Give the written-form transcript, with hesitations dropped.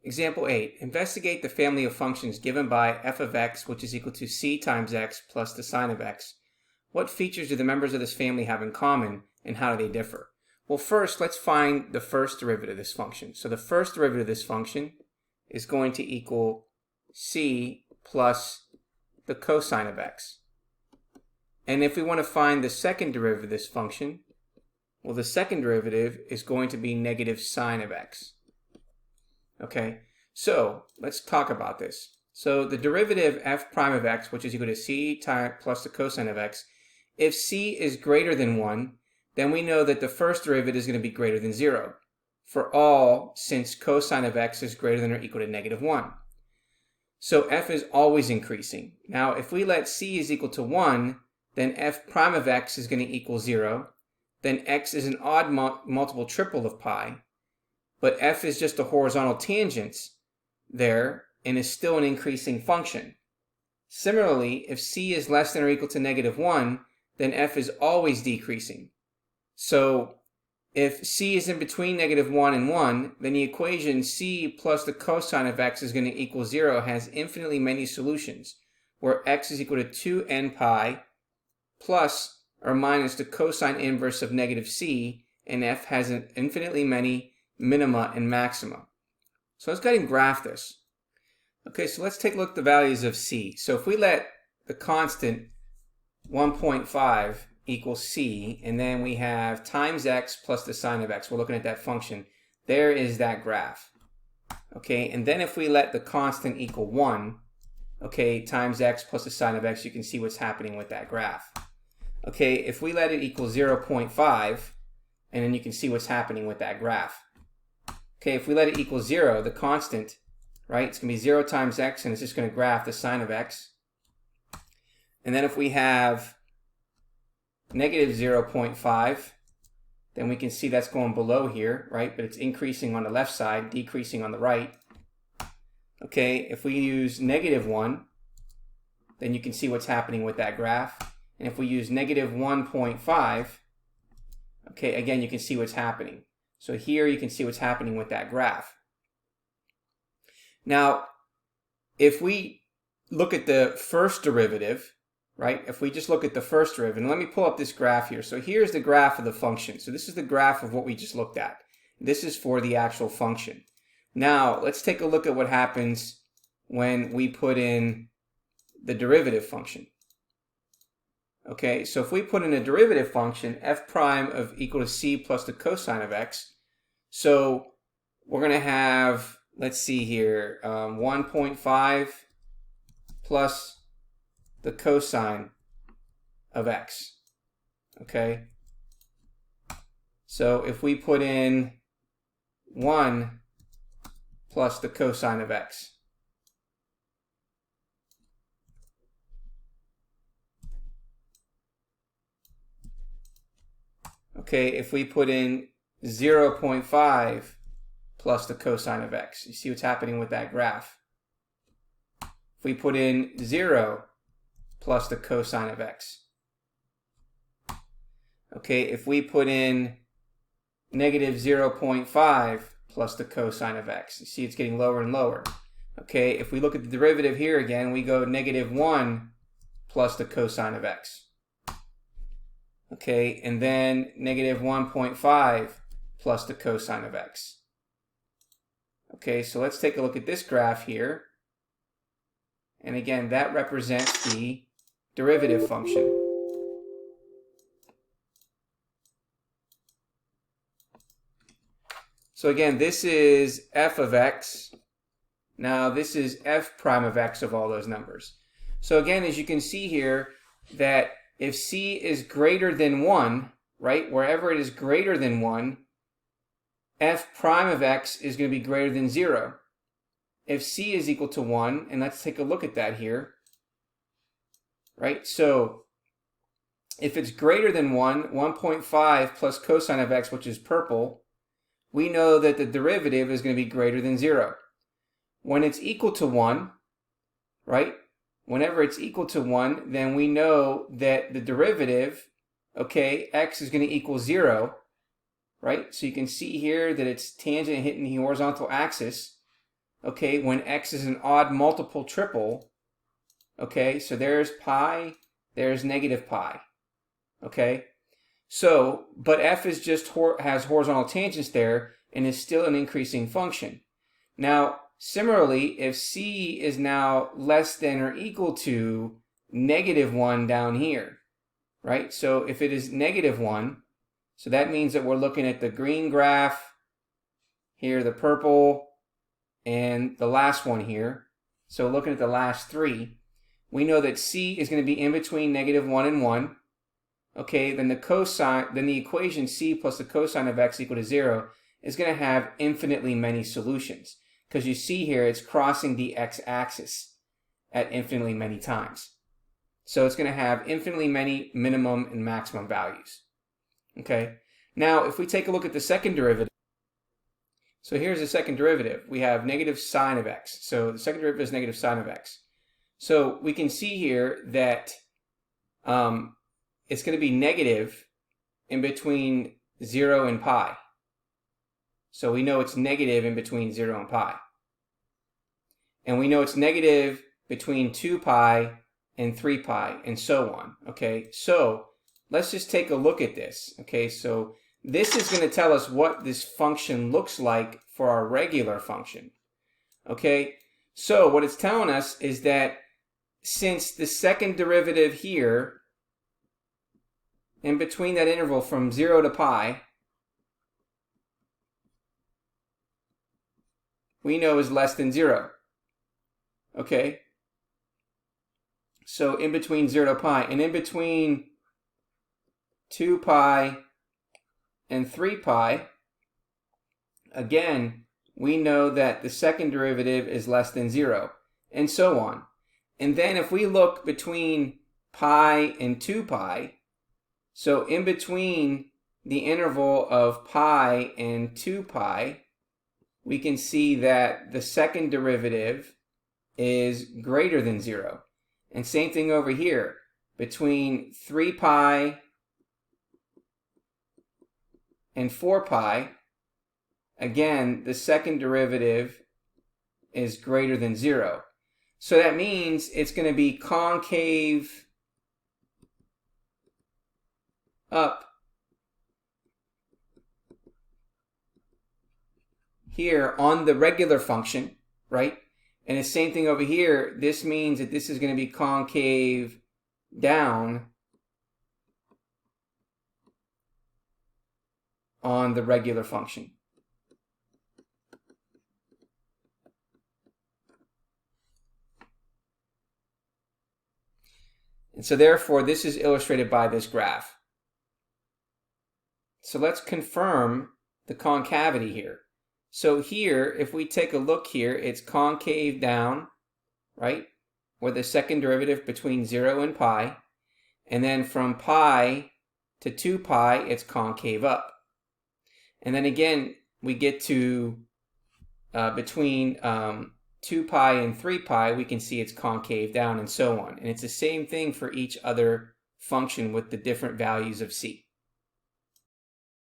Example 8. Investigate the family of functions given by f of x, which is equal to c times x plus the sine of x. What features do the members of this family have in common, and how do they differ? Well, first, let's find the first derivative of this function. So the first derivative of this function is going to equal c plus the cosine of x. And if we want to find the second derivative of this function, well, the second derivative is going to be negative sine of x. Okay, so let's talk about this. So the derivative f prime of x, which is equal to c plus the cosine of x, if c is greater than 1, then we know that the first derivative is going to be greater than 0 for all since cosine of x is greater than or equal to negative 1. So f is always increasing. Now, if we let c is equal to 1, then f prime of x is going to equal 0. Then x is an odd multiple triple of pi. But f is just a horizontal tangent there and is still an increasing function. Similarly, if c is less than or equal to negative 1, then f is always decreasing. So if c is in between negative 1 and 1, then the equation c plus the cosine of x is going to equal 0 has infinitely many solutions, where x is equal to 2n pi plus or minus the cosine inverse of negative c, and f has an infinitely many minima and maxima. So let's go ahead and graph this. Okay, so let's take a look at the values of c. So if we let the constant 1.5 equal c, and then we have times x plus the sine of x, we're looking at that function, there is that graph. Okay, and then if we let the constant equal 1, okay, times x plus the sine of x, you can see what's happening with that graph. Okay, if we let it equal 0.5, and then you can see what's happening with that graph. Okay, if we let it equal 0, the constant, right, it's going to be 0 times x, and it's just going to graph the sine of x. And then if we have negative 0.5, then we can see that's going below here, right, but it's increasing on the left side, decreasing on the right. Okay, if we use negative 1, then you can see what's happening with that graph. And if we use negative 1.5, okay, again, you can see what's happening. So here you can see what's happening with that graph. Now, if we look at the first derivative, right, if we just look at the first derivative, and let me pull up this graph here. So here's the graph of the function. So this is the graph of what we just looked at. This is for the actual function. Now, let's take a look at what happens when we put in the derivative function. Okay, so if we put in a derivative function, f prime of equal to c plus the cosine of x, so we're going to have, let's see here, 1.5 plus the cosine of x. Okay, so if we put in 1 plus the cosine of x, okay, if we put in 0.5 plus the cosine of x, you see what's happening with that graph. If we put in 0 plus the cosine of x. Okay, if we put in negative 0.5 plus the cosine of x, you see it's getting lower and lower. Okay, if we look at the derivative here again, we go negative 1 plus the cosine of x. Okay, and then negative 1.5 plus the cosine of x. Okay, so let's take a look at this graph here. And again, that represents the derivative function. So again, this is f of x. Now this is f prime of x of all those numbers. So again, as you can see here, that if c is greater than 1, right, wherever it is greater than 1, f prime of x is going to be greater than 0. If c is equal to 1, and let's take a look at that here, right, so if it's greater than 1, 1.5 plus cosine of x, which is purple, we know that the derivative is going to be greater than 0. When it's equal to 1, right, whenever it's equal to 1, then we know that the derivative, okay, x is going to equal 0, right? So you can see here that it's tangent hitting the horizontal axis. okay, when x is an odd multiple triple, okay, so there's pi, there's negative pi, okay? So, but f is just has horizontal tangents there and is still an increasing function. Now, similarly, if c is now less than or equal to -1 down here, right? So if it is -1, so that means that we're looking at the green graph, here the purple, and the last one here. So looking at the last three, we know that c is going to be in between -1 and 1. Okay, then the equation c plus the cosine of x equal to 0 is going to have infinitely many solutions, because you see here it's crossing the x-axis at infinitely many times. So it's going to have infinitely many minimum and maximum values. Okay, now if we take a look at the second derivative, so here's the second derivative. We have negative sine of x. So the second derivative is negative sine of x. So we can see here that it's going to be negative in between 0 and pi. So we know it's negative in between 0 and pi. And we know it's negative between 2 pi and 3 pi, and so on. Okay, so let's just take a look at this. Okay, so this is going to tell us what this function looks like for our regular function. Okay, so what it's telling us is that since the second derivative here, in between that interval from 0 to pi, we know is less than 0. Okay, so in between 0 to pi, and in between 2 pi and 3 pi, again, we know that the second derivative is less than 0, and so on. And then if we look between pi and 2 pi, so in between the interval of pi and 2 pi, we can see that the second derivative is greater than 0. And same thing over here. Between 3 pi and 4 pi, again, the second derivative is greater than 0. So that means it's going to be concave up here on the regular function, right? And the same thing over here. This means that this is going to be concave down on the regular function. And so therefore, this is illustrated by this graph. So let's confirm the concavity here. So here, if we take a look here, it's concave down, right? Where the second derivative between 0 and pi. And then from pi to 2 pi, it's concave up. And then again, we get to between 2 pi and 3 pi, we can see it's concave down, and so on. And it's the same thing for each other function with the different values of c.